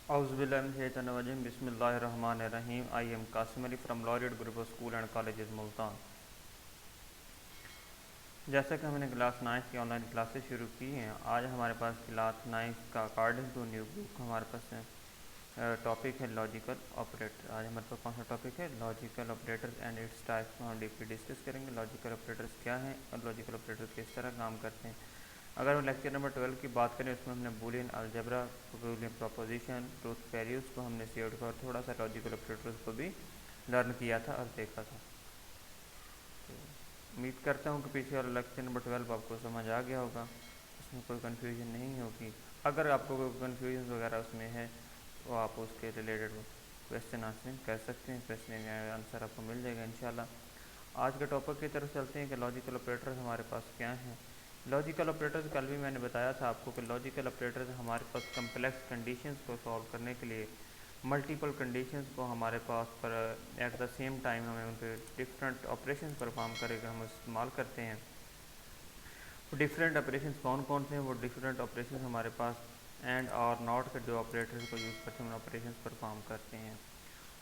औज़ुबिल्लाहिमिनश्शैतानिर्रजीम बिस्मिल्लाहिर्रहमानिर्रहीम। I am Qasim Ali from Laurid group of school and colleges Multan. जैसा कि हमने क्लास 9 की ऑनलाइन क्लासेस शुरू की हैं, आज हमारे पास क्लास 9 का अकॉर्डिंग टू न्यू बुक हमारे पास टॉपिक है लॉजिकल ऑपरेटर। आज हमारे पास कौन सा टॉपिक है? Logical operators and its types को हम डीपली डिस्कस करेंगे। लॉजिकल ऑपरेटर्स क्या हैं और लॉजिकल ऑपरेटर्स किस तरह काम करते हैं। अगर हम लेक्चर नंबर 12 की बात करें, उसमें हमने Boolean algebra, Boolean proposition, truth values को हमने सीड और थोड़ा सा लॉजिकल ऑपरेटर्स को भी लर्न किया था और देखा था। तो उम्मीद करता हूँ कि पीछे वाला लेक्चर नंबर 12 आपको समझ आ गया होगा, उसमें कोई कन्फ्यूजन नहीं होगी। अगर आपको कोई कन्फ्यूजन वगैरह उसमें है तो आप उसके रिलेटेड क्वेश्चन आंसरिंग कर सकते हैं। क्वेश्चन आंसर आपको मिल जाएगा इंशाल्लाह। आज के टॉपिक की तरफ चलते हैं कि लॉजिकल ऑपरेटर्स हमारे पास क्या हैं। लॉजिकल ऑपरेटर्स कल भी मैंने बताया था आपको कि लॉजिकल ऑपरेटर्स हमारे पास कम्प्लेक्स कंडीशंस को सॉल्व करने के लिए, मल्टीपल कंडीशंस को हमारे पास पर एट द सेम टाइम हमें उनके डिफरेंट ऑपरेशंस परफॉर्म करके हम इस्तेमाल करते हैं। तो डिफरेंट ऑपरेशंस कौन कौन से हैं? वो डिफरेंट ऑपरेशंस हमारे पास एंड और नॉट के जो ऑपरेटर्स को यूज़ करते हैं उन ऑपरेशंस परफॉर्म करते हैं।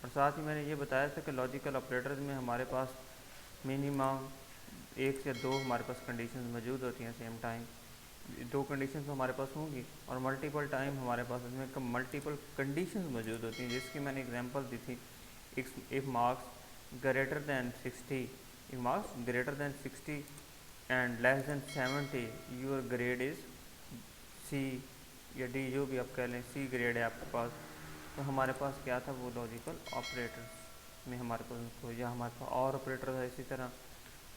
और साथ ही मैंने ये बताया था कि लॉजिकल ऑपरेटर्स में हमारे पास मिनिमम एक से दो हमारे पास कंडीशंस मौजूद होती हैं सेम टाइम। दो कंडीशंस हमारे पास होंगी और मल्टीपल टाइम हमारे पास इसमें मल्टीपल कंडीशंस मौजूद होती हैं, जिसकी मैंने एग्जांपल दी थी। If marks greater than 60, if marks greater than 60 and less than 70, your grade is C या डी, जो भी आप कह लें, सी ग्रेड है आपके पास। तो हमारे पास क्या था? वो लॉजिकल ऑपरेटर्स में हमारे पास उनको, या हमारे पास और ऑपरेटर है इसी तरह।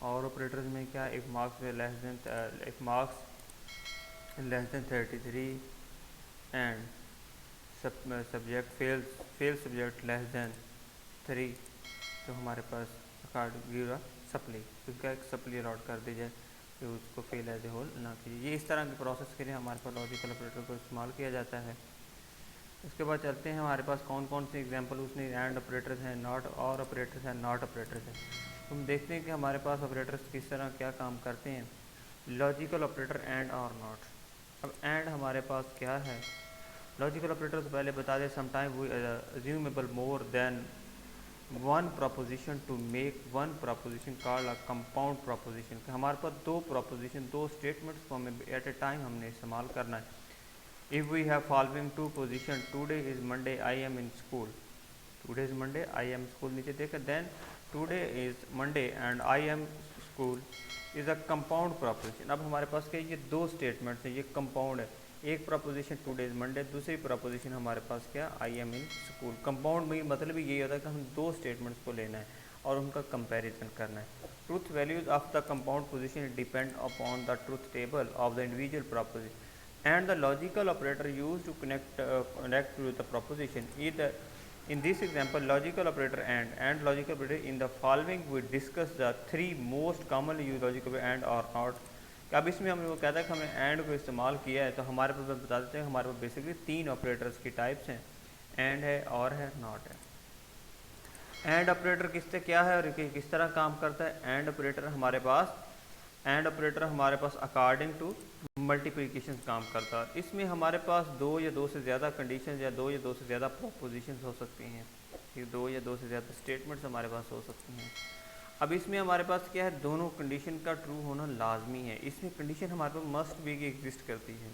और ऑपरेटर्स में क्या? If marks less than 33 and subject fail subject less than 3, तो हमारे पास गिव सप्ली, उसका एक सप्ली अलॉट कर दी जाए कि उसको फेल एज ए होल ना कीजिए। ये इस तरह के प्रोसेस के लिए हमारे पास लॉजिकल ऑपरेटर को इस्तेमाल किया जाता है। उसके बाद चलते हैं हमारे पास कौन कौन से एग्जांपल उसमें एंड ऑपरेटर्स हैं, नॉट और ऑपरेटर्स हैं, नॉट ऑपरेटर्स हैं। हम देखते हैं कि हमारे पास ऑपरेटर्स किस तरह क्या काम करते हैं। लॉजिकल ऑपरेटर एंड और नॉट। अब एंड हमारे पास क्या है? लॉजिकल ऑपरेटर्स पहले बता दें, sometime we assemble more than one proposition to make one proposition called a compound proposition. हमारे पास दो प्रोपोजिशन, दो स्टेटमेंट्स को हमें एट ए टाइम हमने इस्तेमाल करना है। If we have following two position, today is Monday, I am in school. Today is Monday, I am school नीचे देखें। Then today is Monday and I am school is a compound proposition. अब हमारे पास क्या, ये दो statements हैं, ये कंपाउंड है। एक प्रोपोजिशन टुडे इज़ मंडे, दूसरी प्रोपोजिशन हमारे पास क्या? आई एम इन स्कूल। कंपाउंड में मतलब ये होता है कि हम दो स्टेटमेंट्स को लेना है और उनका कंपैरिजन करना है। Truth values of the compound position depend upon the truth table of the individual proposition and the logical operator used to connect to the proposition. Either in this example, logical operator and logical operator, in the following we discuss the three most commonly used logical operator and or not. अब इसमें हमने वो कहता है कि हमने and को इस्तेमाल किया है, तो हमारे पास बता देते हैं हमारे पास बेसिकली तीन ऑपरेटर्स की टाइप्स हैं, एंड है, और है, नॉट है। एंड ऑपरेटर किससे क्या है और किस तरह काम करता है? एंड ऑपरेटर हमारे पास अकॉर्डिंग टू मल्टीप्लिकेशन काम करता है। इसमें हमारे पास दो या दो से ज़्यादा कंडीशन या दो या दो से ज़्यादा प्रोपोजिशंस हो सकती हैं, ये दो या दो से ज़्यादा स्टेटमेंट्स हमारे पास हो सकती हैं। अब इसमें हमारे पास क्या है? दोनों कंडीशन का ट्रू होना लाजमी है। इसमें कंडीशन हमारे पास मस्ट बी की एग्जिस्ट करती है।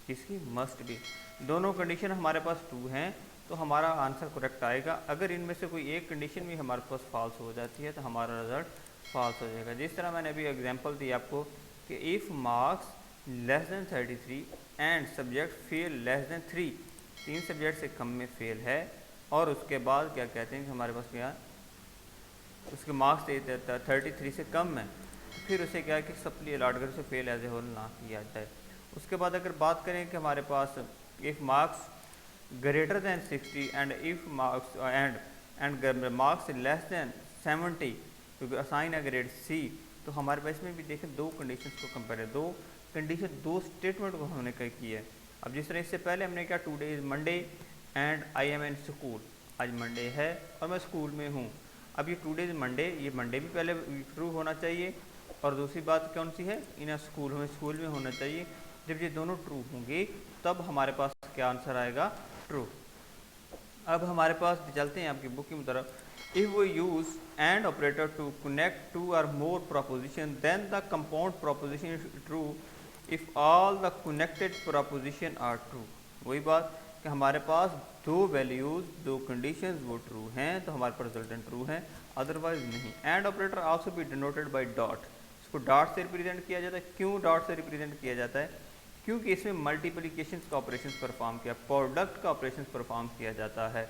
किसकी? Must be. दोनों कंडीशन हमारे पास ट्रू हैं तो हमारा आंसर करेक्ट आएगा। अगर इनमें से कोई एक कंडीशन भी हमारे पास फॉल्स हो जाती है तो हमारा रिजल्ट फॉल्स हो जाएगा। जिस तरह मैंने अभी एग्जांपल दी आपको कि if marks less than 33 and subject fail less than 3, तीन सब्जेक्ट से कम में फेल है और उसके बाद क्या कहते हैं कि हमारे पास क्या, उसके मार्क्स 33 से कम है, तो फिर उसे क्या है कि सप्ली अलॉट कर उसे फेल एज ए होल ना किया जाए। उसके बाद अगर बात करें कि हमारे पास if marks greater than 60 and if marks and marks less than 70 क्योंकि असाइन है ग्रेड सी, तो हमारे पास में भी देखें दो कंडीशंस को कंपेयर है, दो कंडीशन, दो स्टेटमेंट को हमने क्या किया है। अब जिस तरह इससे पहले हमने क्या, today is Monday and I am in school, आज मंडे है और मैं स्कूल में हूँ। अब ये टुडे इज़ मंडे, ये मंडे भी पहले ट्रू होना चाहिए और दूसरी बात कौन सी है? इन स्कूल, हमें स्कूल में होना चाहिए। जब ये दोनों ट्रू होंगे तब हमारे पास क्या आंसर आएगा? ट्रू। अब हमारे पास चलते हैं आपकी बुक की तरफ। If we use and operator to connect two or more proposition then the compound proposition is true if all the connected proposition are true. वही बात कि हमारे पास दो वैल्यूज़, दो कंडीशंस वो ट्रू हैं तो हमारे पास रिजल्टेंट ट्रू हैं, अदरवाइज नहीं। And operator also be denoted by dot. इसको डॉट से रिप्रेजेंट किया जाता है। क्यों डॉट से रिप्रेजेंट किया जाता है? क्योंकि इसमें मल्टीप्लिकेशन का ऑपरेशन परफॉर्म किया, प्रोडक्ट का ऑपरेशन परफॉर्म किया जाता है।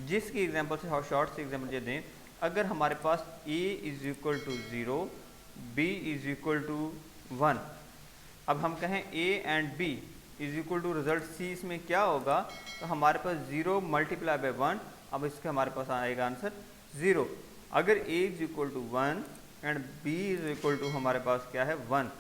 जिसकी एग्जांपल से शॉर्ट से एग्जांपल ये दें, अगर हमारे पास a is equal to 0, b is equal to 1, अब हम कहें a and b is equal to result c, इसमें क्या होगा? तो हमारे पास 0 मल्टीप्लाई बाय 1, अब इसका हमारे पास आएगा आंसर 0। अगर a is equal to 1 and b is equal to हमारे पास क्या है 1,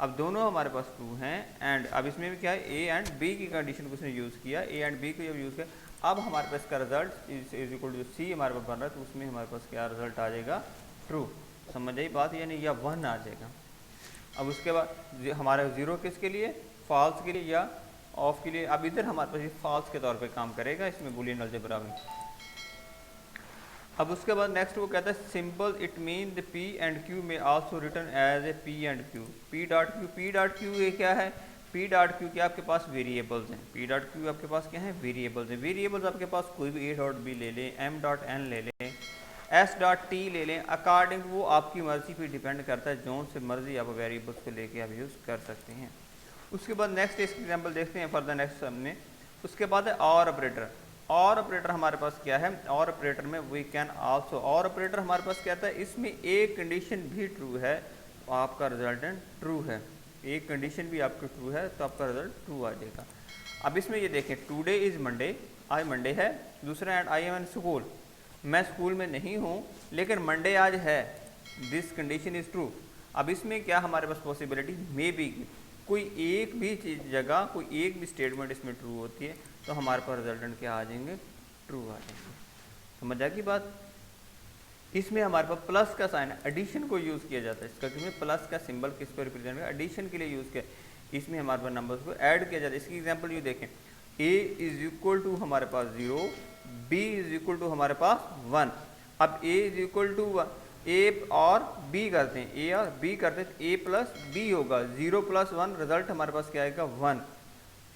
अब दोनों हमारे पास ट्रू हैं। एंड अब इसमें भी क्या है, a एंड b की कंडीशन को उसने यूज़ किया, a एंड b को जब यूज़ किया, अब हमारे पास इसका result is equal to c हमारे पास बन रहा है, तो उसमें हमारे पास क्या रिजल्ट आ जाएगा? ट्रू। समझ आई बात? यानी या 1 आ जाएगा। अब उसके बाद हमारा 0 किसके लिए? फॉल्स के लिए या ऑफ के लिए। अब इधर हमारे पास ये फॉल्स के तौर पे काम करेगा इसमें बूलियन अलजेब्रा में। अब उसके बाद नेक्स्ट वो कहता है simple it mean the P and Q में also return as a P and Q. P dot Q ये क्या है? पी डॉट क्यू के आपके पास वेरिएबल्स हैं। पी डॉट क्यू आपके पास क्या है? वेरिएबल्स हैं। वेरिएबल्स आपके पास कोई भी ए डॉट बी ले लें, एम डॉट एन ले लें, एस डॉट टी ले लें, अकॉर्डिंग वो आपकी मर्जी पे डिपेंड करता है, जो से मर्जी आप वेरिएबल्स को लेके आप यूज़ कर सकते हैं। उसके बाद नेक्स्ट इसकी एग्जाम्पल देखते हैं फॉर द नेक्स्ट हमने। उसके बाद है और ऑपरेटर। और ऑपरेटर हमारे पास क्या है? और ऑपरेटर में वी कैन आल्सो, और ऑपरेटर हमारे पास क्या था? इसमें एक कंडीशन भी ट्रू है तो आपका रिजल्टेंट ट्रू है। एक कंडीशन भी आपकी ट्रू है तो आपका रिजल्ट ट्रू आ जाएगा। अब इसमें ये देखें, टुडे इज मंडे, आज मंडे है। दूसरा and I am in school, मैं स्कूल में नहीं हूँ लेकिन मंडे आज है, दिस कंडीशन इज ट्रू। अब इसमें क्या हमारे पास पॉसिबिलिटी मे बी की कोई एक भी जगह कोई एक भी स्टेटमेंट इसमें ट्रू होती है तो हमारे पास रिजल्टेंट क्या आ जाएंगे? ट्रू आ जाएंगे। समझ आ की बात? इसमें हमारे पास प्लस का साइन एडिशन को यूज़ किया जाता है। इसका क्योंकि प्लस का सिंबल किसको रिप्रेजेंट किया? एडिशन के लिए यूज़ किया। इसमें हमारे पास नंबर्स को ऐड किया जाता है। इसकी एग्जांपल ये देखें, a इज इक्वल टू हमारे पास 0, b इज इक्वल टू हमारे पास 1। अब a is equal to a और b करते हैं, a और b करते हैं, a प्लस b होगा, 0 प्लस 1 रिजल्ट हमारे पास क्या आएगा? 1।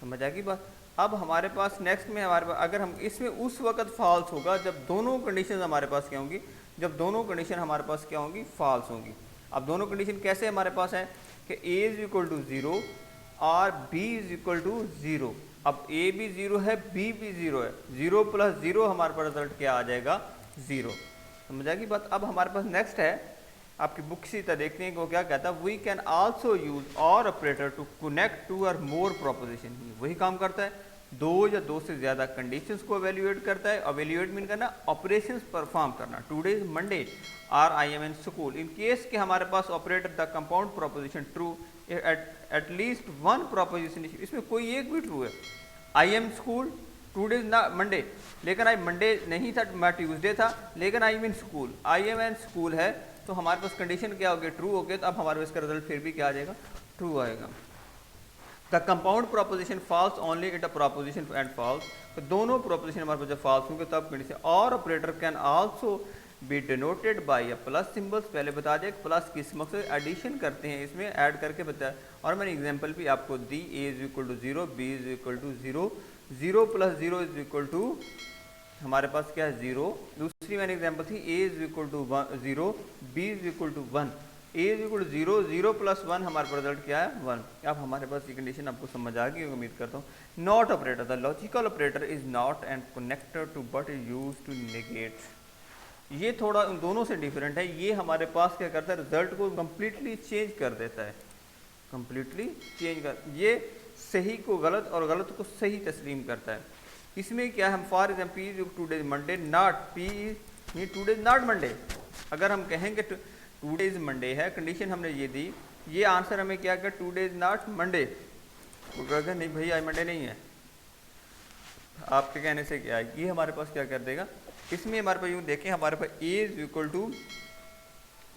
समझ आ गई बात? अब हमारे पास नेक्स्ट में हमारे पास अगर हम इसमें उस वक्त फॉल्स होगा जब दोनों कंडीशन हमारे पास क्या होंगी? जब दोनों कंडीशन हमारे पास क्या होंगी? फॉल्स होंगी। अब दोनों कंडीशन कैसे हमारे पास है कि a इज इक्वल टू 0 और b इज इक्वल टू 0। अब a भी 0 है, b भी 0 है, 0 प्लस 0 हमारे पास रिजल्ट क्या आ जाएगा? 0। समझ आ गई बात? अब हमारे पास नेक्स्ट है आपकी बुक से देखते हैं कि वो क्या कहता है, we can also use or operator to connect two or more proposition. वही काम करता है, दो या दो से ज्यादा कंडीशंस को एवेल्युएट करता है। एवेल्युएट मीन करना ऑपरेशंस परफॉर्म करना। Today is Monday or I am in school. In case के हमारे पास operator the compound proposition true at least one proposition, इसमें कोई एक भी ट्रू है। I am school, today is ना मंडे, लेकिन आज मंडे नहीं था, मैं ट्यूसडे था, लेकिन I am in school, I am in school है तो हमारे पास कंडीशन क्या हो गया? ट्रू हो गया। तो अब हमारे पास इसका रिजल्ट फिर भी क्या आ जाएगा? ट्रू आएगा। The compound proposition false only it a proposition and false. तो दोनों प्रोपोजिशन हमारे पास जब फॉल्स होंगे तब कंडीशन। और operator can also be denoted by a plus symbols. पहले बता दिया प्लस किस मकसद एडिशन करते हैं, इसमें ऐड करके बताया। और मैंने एग्जांपल भी आपको दी, a is equal to 0, b is equal to 0, 0 plus 0 is equal to हमारे पास क्या है? 0। दूसरी मैंने एग्जांपल थी a is equal to 0, b is equal to 1, a is equal to 0, 0 plus 1 हमारे पास रिजल्ट क्या है? 1। अब हमारे पास ये कंडीशन आपको समझ आ गई, उम्मीद करता हूँ। Not operator, the logical operator is not and connector to but is use to negate. ये थोड़ा उन दोनों से डिफरेंट है। ये हमारे पास क्या करता है? रिजल्ट को कंप्लीटली चेंज कर देता है, कंप्लीटली चेंज कर, ये सही को गलत और गलत को सही तस्लीम करता है। इसमें क्या हम for example today is Monday not P mean today is not Monday. अगर हम कहेंगे टुडे इज मंडे है, कंडीशन हमने ये दी, ये आंसर हमें क्या क्या? Today is not Monday. वो कहेगा नहीं भाई आज मंडे नहीं है, आपके कहने से क्या है? ये हमारे पास क्या कर देगा? इसमें हमारे पास यूँ देखें, हमारे पास a इज इक्वल टू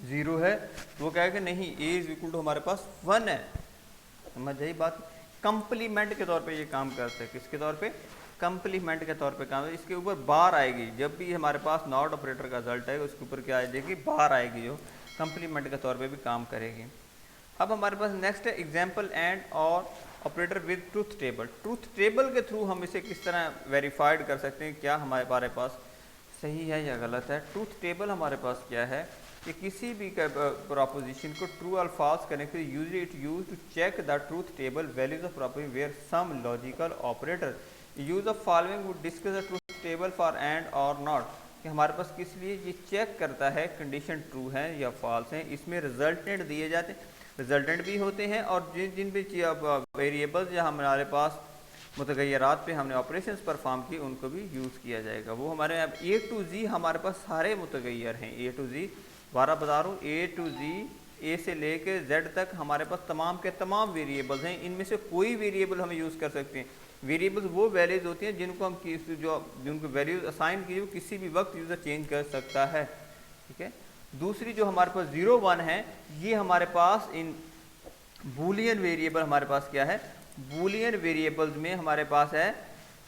0 है, वो कहेगा नहीं a इज इक्वल टू हमारे पास 1 है। समझ आई बात? कंप्लीमेंट के तौर पे ये काम करते हैं। किसके तौर पे? कंप्लीमेंट के तौर पे काम है। इसके ऊपर बार आएगी, जब भी हमारे पास नॉट ऑपरेटर का रिजल्ट आएगा उसके ऊपर क्या आ जाएगी, बार आएगी, जो कंप्लीमेंट के तौर पे भी काम करेगी। अब हमारे पास नेक्स्ट है एग्जाम्पल एंड और operator with truth table. Truth table के थ्रू हम इसे किस तरह वेरीफाइड कर सकते हैं, क्या हमारे पास सही है या गलत है। ट्रूथ टेबल हमारे पास क्या है कि किसी भी प्रोपोजिशन को ट्रू और फॉल्स करने के लिए usually it use to check the truth table values of proposition where some logical operator use of following would discuss the truth table for and और नॉट, कि हमारे पास किस लिए ये चेक करता है कंडीशन ट्रू है या फॉल्स है। इसमें रिजल्टेंट दिए जाते हैं, रिजल्टेंट भी होते हैं, और जिन भी वेरिएबल्स या हमारे पास मुतगय्यरात पे हमने ऑपरेशंस परफॉर्म किए उनको भी यूज़ किया जाएगा। वो हमारे अब ए टू जी हमारे पास सारे मुतगय्यर हैं, ए टू जी 12 बता रहा हूँ, ए टू जी ए से लेके जेड तक हमारे पास तमाम के तमाम वेरिएबल्स हैं। इनमें से कोई वेरिएबल हम यूज़ कर सकते हैं। वेरिएबल्स वो वैल्यूज होती हैं जिनको हम जिनको वैल्यूज असाइन की वो किसी भी वक्त यूज़र चेंज कर सकता है, ठीक है। दूसरी जो हमारे पास 0 1 है, ये हमारे पास इन बूलियन वेरिएबल हमारे पास क्या है, बूलियन वेरिएबल्स में हमारे पास है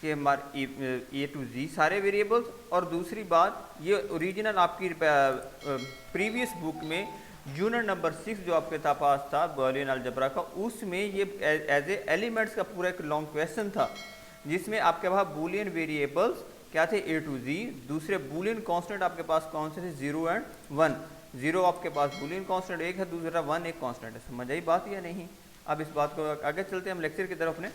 कि हमारे ए टू जी सारे वेरिएबल्स, और दूसरी बात ये ओरिजिनल आपकी प्रीवियस बुक में यूनिट नंबर 6 जो आपके पास था बूलियन अलजेब्रा का, उसमें ये एज ए एलिमेंट्स का पूरा एक लॉन्ग क्वेश्चन था जिसमें आपके पास बूलियन वेरिएबल्स क्या थे, ए टू जी, दूसरे बूलियन कांस्टेंट आपके पास कौन से थे, 0 एंड 1। 0 आपके पास बूलियन कांस्टेंट एक है, दूसरा 1 एक कांस्टेंट है। समझ आई बात या नहीं। अब इस बात को आगे चलते हैं हम लेक्चर की तरफ ने।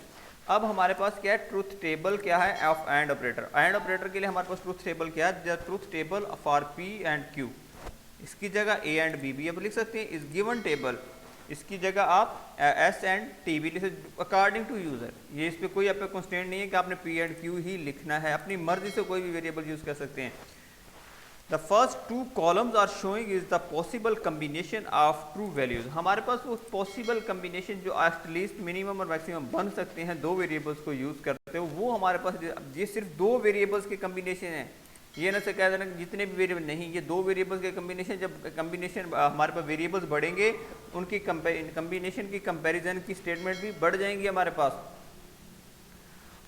अब हमारे पास क्या है, ट्रूथ टेबल क्या है of and operator. And operator के लिए हमारे पास ट्रूथ टेबल क्या है, the truth table for P and Q. इसकी जगह ए एंड बी भी आप लिख सकते हैं, इस गिवन टेबल इसकी जगह आप एस एंड टी भी लिख सकते अकॉर्डिंग टू यूज़र। ये इस पर कोई आपका कंस्ट्रेंट नहीं है कि आपने पी एंड क्यू ही लिखना है, अपनी मर्जी से कोई भी वेरिएबल यूज़ कर सकते हैं। The first two columns are showing is the possible combination of true values। हमारे पास वो possible combination जो एटलीस्ट मिनिमम और मैक्सिमम बन सकते हैं दो वेरिएबल्स को यूज़ करते हो, वो हमारे पास ये सिर्फ दो वेरिएबल्स के कम्बिनेशन है। ये ना से कह देना कि जितने भी वेरिएबल नहीं, ये दो वेरिएबल्स के कम्बिनेशन। जब कम्बिनेशन हमारे पास वेरिएबल्स बढ़ेंगे उनकी कम्बिनेशन की कंपेरिजन की स्टेटमेंट भी बढ़ जाएंगी हमारे पास।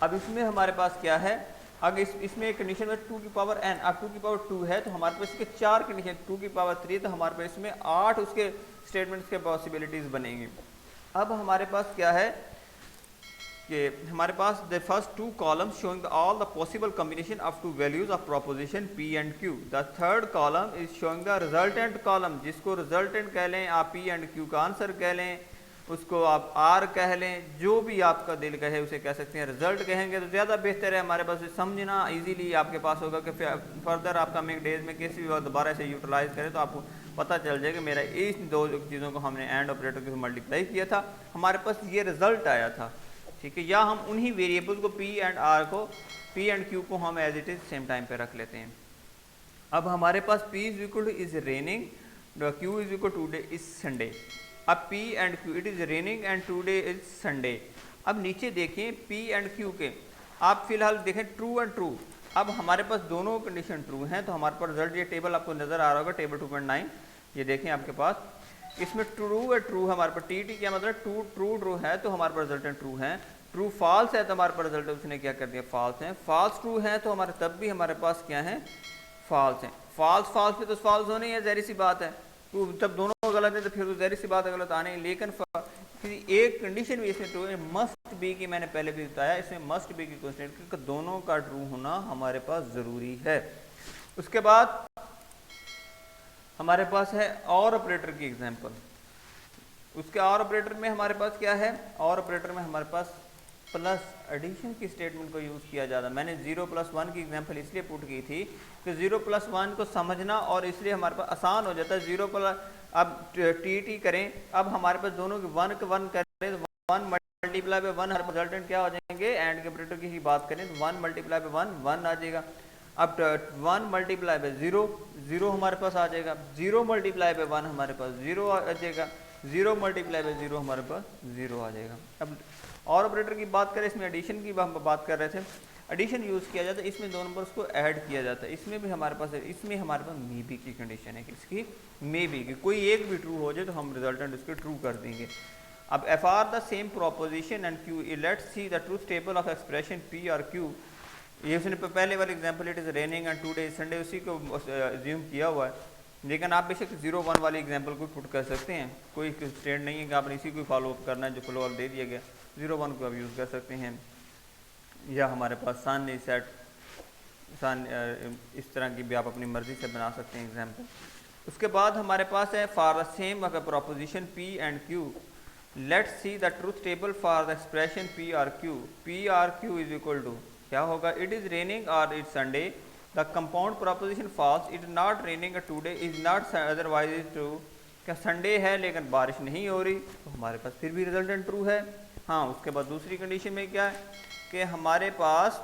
अब इसमें हमारे पास क्या है, अगर इसमें एक कंडीशन में 2 की पावर n, अब 2 की पावर 2 है तो हमारे पास इसके 4 कंडीशन, 2 की पावर 3 तो हमारे पास इसमें 8 उसके स्टेटमेंट्स के पॉसिबिलिटीज़ बनेंगी। अब हमारे पास क्या है कि हमारे पास the first 2 columns showing all the possible combination of 2 values of proposition p and q। The third column is showing the resultant column, जिसको रिजल्टेंट कह लें आप, p एंड q का आंसर कह लें, उसको आप r कह लें, जो भी आपका दिल कहे उसे कह सकते हैं। रिजल्ट कहेंगे तो ज़्यादा बेहतर है, हमारे पास समझना इजीली आपके पास होगा कि फर्दर आप कमिंग डेज में किसी भी वक्त दोबारा से यूटिलाइज करें तो आपको पता चल जाएगा मेरा इन दो चीज़ों को हमने एंड ऑपरेटर के मल्टीप्लाई किया था, हमारे पास ये रिजल्ट आया था, ठीक है। या हम उन्हीं वेरिएबल्स को p एंड r को, p एंड q को हम as it is same time पे रख लेते हैं। अब हमारे पास p is equal to is raining, q is equal to day is Sunday. अब p and q, it is raining and today is Sunday. अब नीचे देखें p एंड q के, आप फिलहाल देखें ट्रू एंड ट्रू। अब हमारे पास दोनों कंडीशन ट्रू हैं तो हमारे पास रिजल्ट, ये टेबल आपको नज़र आ रहा होगा, टेबल 2.9, ये देखें आपके पास, इसमें ट्रू है ट्रू हमारे पास, टी क्या मतलब ट्रू है तो हमारे पास रिजल्ट ट्रू है, ट्रू फॉल्स है तो हमारे पास रिजल्ट उसने क्या कर दिया, फॉल्स है, फॉल्स ट्रू है तो हमारे तब भी हमारे पास क्या है, फॉल्स है। फॉल्स पे तो फॉल्स होनी है, ज़ाहिर सी बात है, तो जब दोनों गलत है तो फिर तो ज़ाहिर सी बात है गलत आने। लेकिन किसी एक कंडीशन भी इसमें ट्रू है, मस्ट बी की, मैंने पहले भी बताया इसमें मस्ट बी की कंस्ट्रेंट कि दोनों का ट्रू होना हमारे पास ज़रूरी है। उसके बाद हमारे पास है और ऑपरेटर की एग्जांपल। उसके और ऑपरेटर में हमारे पास क्या है, और ऑपरेटर में हमारे पास प्लस एडिशन की स्टेटमेंट को यूज़ किया जाता है। मैंने 0 + 1 की एग्जांपल इसलिए पुट की थी कि 0 + 1 को समझना और इसलिए हमारे पास आसान हो जाता है। 0 प्लस अब टी करें, अब हमारे पास दोनों के 1 के 1 करें तो 1 मल्टीप्लाई बाय 1 हर रिजल्टेंट क्या हो जाएंगे, एंड के ऑपरेटर की ही बात करें तो 1 मल्टीप्लाई बाय 1 1 आ जाएगा। अब 1 मल्टीप्लाई बाय 0 0 हमारे पास आ जाएगा, 0 मल्टीप्लाई बाय 1 हमारे पास 0 आ जाएगा, 0 मल्टीप्लाई बाय 0 हमारे पास 0 आ जाएगा। अब और ऑपरेटर की बात करें, इसमें एडिशन की हम बात कर रहे थे, एडिशन यूज़ किया जाता है, इसमें दो नंबर्स को ऐड किया जाता है। इसमें भी हमारे पास इसमें हमारे पास मे बी की कंडीशन है, किसकी, मे बी की, कोई एक भी ट्रू हो जाए तो हम रिजल्टेंट उसके ट्रू कर देंगे। अब F R the same proposition and Q, let's see the truth table of expression P और क्यू ये उसने पहले वाले example it is raining and today Sunday उसी को अज्यूम किया हुआ है, लेकिन आप बेशक 0-1 वाली एग्जांपल को पुट कर सकते हैं, कोई स्टैंड नहीं है कि आपने इसी को फॉलो अप करना है जो फ्लो दे दिया गया, 0-1 को आप यूज़ कर सकते हैं। या हमारे पास सन इज सेट, सन इस तरह की भी आप अपनी मर्ज़ी से बना सकते हैं एग्जाम्पल। उसके बाद हमारे पास है for the same of a proposition P and Q let's see the truth table for the expression P or Q. P or Q is equal to क्या होगा, इट इज़ रेनिंग और it's Sunday, the compound proposition false, it not raining today, is not otherwise is true. क्या Sunday है लेकिन बारिश नहीं हो रही, तो हमारे पास फिर भी रिजल्टेंट ट्रू है। हाँ, उसके बाद दूसरी कंडीशन में क्या है कि हमारे पास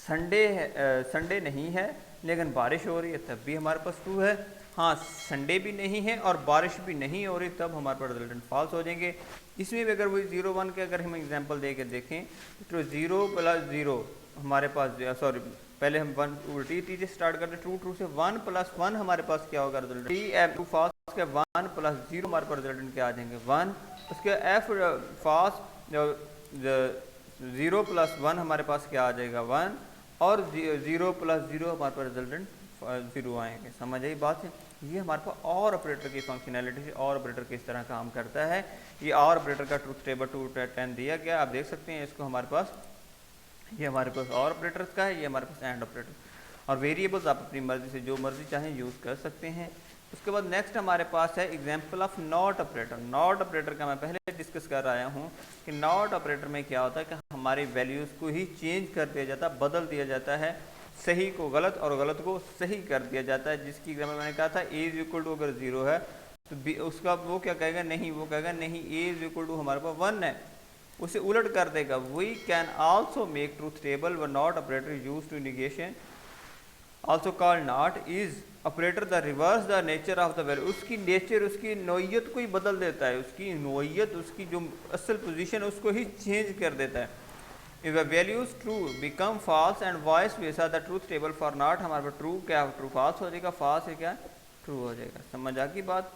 संडे नहीं है लेकिन बारिश हो रही है, तब भी हमारे पास ट्रू है। हाँ, संडे भी नहीं है और बारिश भी नहीं हो रही, तब हमारे पास रिजल्टेंट फॉल्स हो जाएंगे। इसमें भी अगर वही 0-1 के अगर हम एग्जांपल दे के देखें तो 0 + 0 हमारे पास, सॉरी पहले हम 1 उल्टी चीज़ें स्टार्ट करते हैं, ट्रू से 1 + 1 हमारे पास क्या होगा रिजल्टेंट, ट्रू फॉल्स के 1 + 0 हमारे पास रिजल्टेंट क्या आ जाएंगे 1। उसके एफ फॉल्स 0 + 1 हमारे पास क्या आ जाएगा 1, और 0 + 0 हमारे पास रिजल्टेंट 0 आएंगे। समझ आई बात है। ये हमारे पास और ऑपरेटर की फंक्शनैलिटी से और ऑपरेटर किस तरह काम करता है, ये और ऑपरेटर का ट्रूथ टेबल 2-10 दिया गया, आप देख सकते हैं इसको हमारे पास। ये हमारे पास और ऑपरेटर्स का है, ये हमारे पास एंड ऑपरेटर, और वेरिएबल्स आप अपनी मर्जी से जो मर्जी चाहें यूज़ कर सकते हैं। उसके बाद नेक्स्ट हमारे पास है example of not operator. Not operator का मैं पहले डिस्कस कर आया हूँ कि नॉट ऑपरेटर में क्या होता है कि हमारी वैल्यूज़ को ही चेंज कर दिया जाता है, बदल दिया जाता है, सही को गलत और गलत को सही कर दिया जाता है। जिसकी एग्जाम्पल मैंने कहा था ए इज इक्वल टू अगर 0 है तो उसका वो क्या कहेगा, नहीं, वो कहेगा नहीं ए इज इक्वल टू हमारे पास 1 है, उसे उलट कर देगा। We can also make truth table व not operator use to negation also called not is operator the reverse the nature of the value. उसकी नेचर, उसकी नोयत को ही बदल देता है, उसकी नोयत, उसकी जो असल पोजीशन है उसको ही चेंज कर देता है। If the values true become false and vice versa the truth table for not हमारे पास ट्रू क्या, ट्रू फॉल्स हो जाएगा, फॉल्स है क्या ट्रू हो जाएगा। समझ आ गई बात।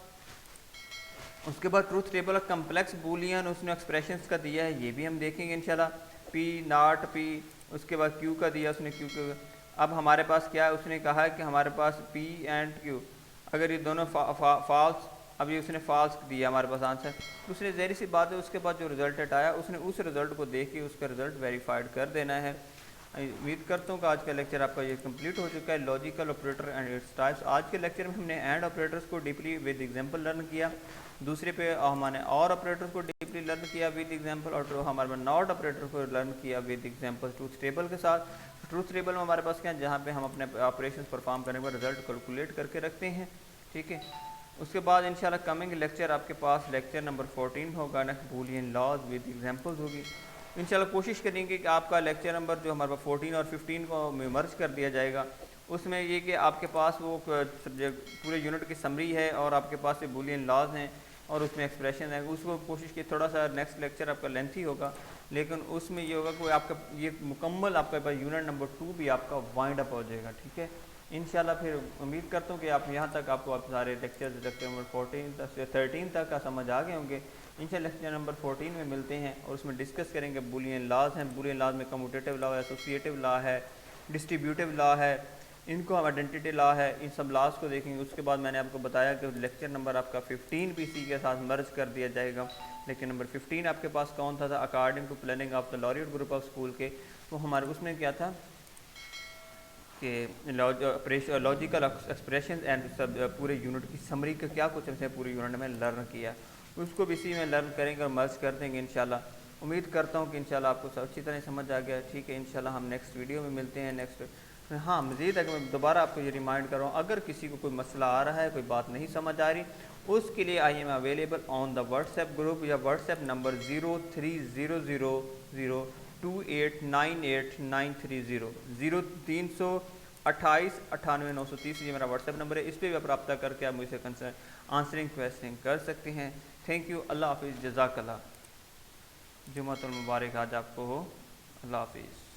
उसके बाद ट्रूथ टेबल कम्प्लेक्स बूलियन उसने एक्सप्रेशंस का दिया है, ये भी हम देखेंगे इंशाल्लाह। पी नॉट पी, उसके बाद क्यू का दिया उसने, क्यू का। अब हमारे पास क्या है, उसने कहा है कि हमारे पास पी एंड क्यू अगर ये दोनों फॉल्स, अब ये उसने फॉल्स दिया हमारे पास आंसर, उसने ज़हरी सी बात है उसके बाद जो रिजल्ट आया उसने उस रिज़ल्ट को देख के उसका रिज़ल्ट वेरीफाइड कर देना है। उम्मीद करता हूँ कि आज का लेक्चर आपका ये कंप्लीट हो चुका है, logical operator and its types. आज के लेक्चर में हमने एंड ऑपरेटर्स को डीपली विद एग्जांपल लर्न किया, दूसरे पे हमने और ऑपरेटर्स को डीपली लर्न किया विद एग्जांपल, और हमारे पास नॉट ऑपरेटर को लर्न किया विद एग्जांपल ट्रूथ टेबल के साथ। ट्रूथ टेबल में हमारे पास क्या है, जहाँ पे हम अपने ऑपरेशंस परफॉर्म करने पर रिजल्ट कैलकुलेट करके रखते हैं, ठीक है। उसके बाद इंशाल्लाह कमिंग लेक्चर आपके पास लेक्चर नंबर 14 होगा, next Boolean laws with examples होगी। इंशाल्लाह कोशिश करेंगे कि आपका लेक्चर नंबर जो हमारे पास 14 और 15 को मर्ज कर दिया जाएगा, उसमें ये कि आपके पास वो पूरे यूनिट की समरी है और आपके पास ये बूलियन लॉज हैं और उसमें एक्सप्रेशन है। उसको कोशिश की, थोड़ा सा नेक्स्ट लेक्चर आपका लेंथी होगा, लेकिन उसमें ये होगा कि आपका ये मुकम्मल आपके पास यूनिट नंबर 2 भी आपका वाइंड अप हो जाएगा, ठीक है इंशाल्लाह। फिर उम्मीद करता हूँ कि आप यहाँ तक आपको आप सारे लेक्चर नंबर 14 तक से 13 तक का समझ आ गए होंगे। इंशाल्लाह लेक्चर नंबर 14 में मिलते हैं और उसमें डिस्कस करेंगे बूलियन लॉज हैं। बूलियन लॉज में कम्यूटेटिव लॉ है, एसोसिएटिव लॉ है, डिस्ट्रीब्यूटिव लॉ है, इनको हम आइडेंटिटी लॉ है, इन सब लॉज को देखेंगे। उसके बाद मैंने आपको बताया कि लेक्चर नंबर आपका 15 पीसी के साथ मर्ज कर दिया जाएगा। लेक्चर नंबर 15 आपके पास कौन था according to planning of the Laureate group of school के, तो हमारे उसमें क्या था कि लॉजिकल एक्सप्रेशन एंड सब पूरे यूनिट की समरी का क्या कुछ हमसे पूरे यूनिट में लर्न किया, उसको भी इसी में लर्न करेंगे और मर्ज कर देंगे इंशाल्लाह। उम्मीद करता हूँ कि इंशाल्लाह आपको सब अच्छी तरह समझ आ गया, ठीक है। इंशाल्लाह हम नेक्स्ट वीडियो में मिलते हैं। नेक्स्ट हाँ, मज़ीद अगर मैं दोबारा आपको ये रिमाइंड कर रहा हूँ, अगर किसी को कोई मसला आ रहा है, कोई बात नहीं समझ आ रही, उसके लिए I am available on the WhatsApp group या व्हाट्सएप नंबर 030002898930 0328 ये मेरा व्हाट्सएप नंबर है। इस पर भी आप रब्ता करके आप मुझसे आंसरिंग क्वेश्चन कर सकते हैं। थैंक यू, अल्लाह हाफिज़, जज़ाकल्लाह। जुम्मतुल मुबारक आज आपको हो, अल्लाह हाफिज़।